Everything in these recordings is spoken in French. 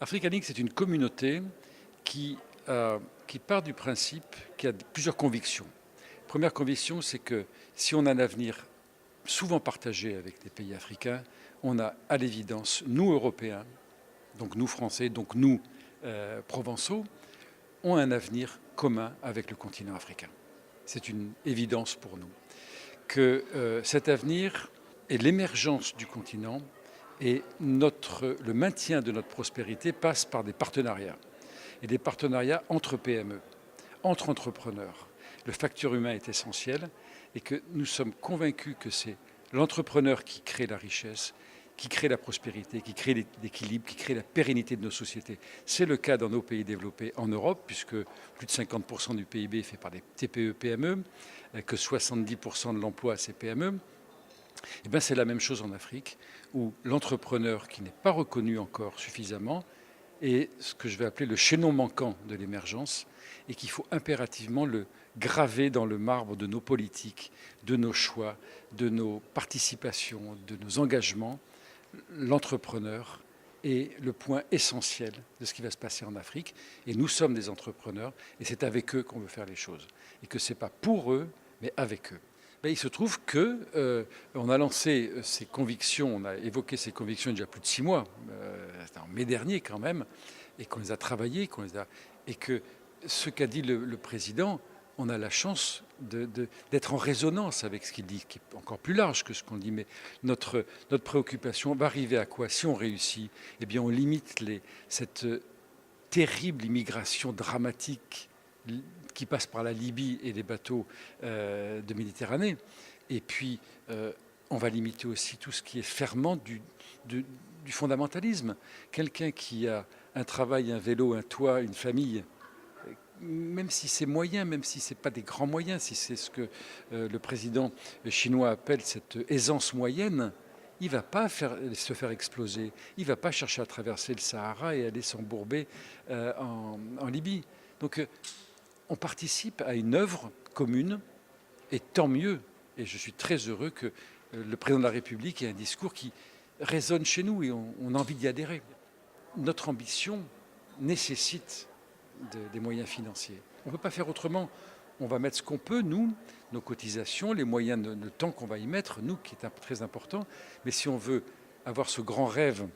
Africa Link, c'est une communauté qui, qui part du principe qu'il y a plusieurs convictions. Première conviction, c'est que si on a un avenir souvent partagé avec les pays africains, on a à l'évidence, nous Européens, donc nous Français, donc nous Provençaux, ont un avenir commun avec le continent africain. C'est une évidence pour nous. Que cet avenir et l'émergence du continent et le maintien de notre prospérité passe par des partenariats. Et des partenariats entre PME, entre entrepreneurs. Le facteur humain est essentiel et que nous sommes convaincus que c'est l'entrepreneur qui crée la richesse, qui crée la prospérité, qui crée l'équilibre, qui crée la pérennité de nos sociétés. C'est le cas dans nos pays développés en Europe, puisque plus de 50% du PIB est fait par des TPE-PME, que 70% de l'emploi c'est PME. Et bien c'est la même chose en Afrique, où l'entrepreneur qui n'est pas reconnu encore suffisamment est ce que je vais appeler le chaînon manquant de l'émergence, et qu'il faut impérativement le graver dans le marbre de nos politiques, de nos choix, de nos participations, de nos engagements. L'entrepreneur est le point essentiel de ce qui va se passer en Afrique. Et nous sommes des entrepreneurs, et c'est avec eux qu'on veut faire les choses. Et que ce n'est pas pour eux, mais avec eux. Ben, il se trouve qu'on a lancé ces convictions, on a évoqué ces convictions il y a déjà plus de 6 mois, c'était en mai dernier quand même, et qu'on les a travaillées, et que ce qu'a dit le président, on a la chance d'être en résonance avec ce qu'il dit, qui est encore plus large que ce qu'on dit, mais notre préoccupation va arriver à quoi? Si on réussit, eh bien on limite cette terrible immigration dramatique qui passe par la Libye et les bateaux de Méditerranée. Et puis, on va limiter aussi tout ce qui est ferment du fondamentalisme. Quelqu'un qui a un travail, un vélo, un toit, une famille, même si c'est moyen, même si ce n'est pas des grands moyens, si c'est ce que le président chinois appelle cette aisance moyenne, il ne va pas se faire exploser. Il ne va pas chercher à traverser le Sahara et aller s'embourber en Libye. Donc, on participe à une œuvre commune, et tant mieux. Et je suis très heureux que le président de la République ait un discours qui résonne chez nous, et on a envie d'y adhérer. Notre ambition nécessite des moyens financiers. On ne peut pas faire autrement. On va mettre ce qu'on peut, nous, nos cotisations, les moyens, le temps qu'on va y mettre, nous, qui est très important. Mais si on veut avoir ce grand rêve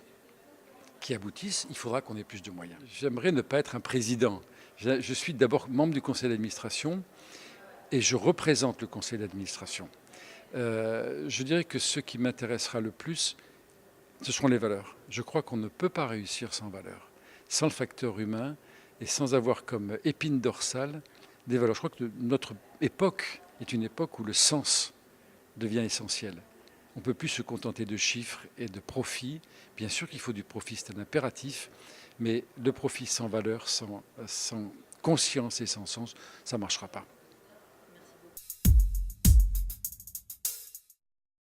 qui aboutisse, il faudra qu'on ait plus de moyens. J'aimerais ne pas être un président. Je suis d'abord membre du conseil d'administration et je représente le conseil d'administration. Je dirais que ce qui m'intéressera le plus, ce seront les valeurs. Je crois qu'on ne peut pas réussir sans valeurs, sans le facteur humain et sans avoir comme épine dorsale des valeurs. Je crois que notre époque est une époque où le sens devient essentiel. On ne peut plus se contenter de chiffres et de profits. Bien sûr qu'il faut du profit, c'est un impératif, mais le profit sans valeur, sans conscience et sans sens, ça ne marchera pas.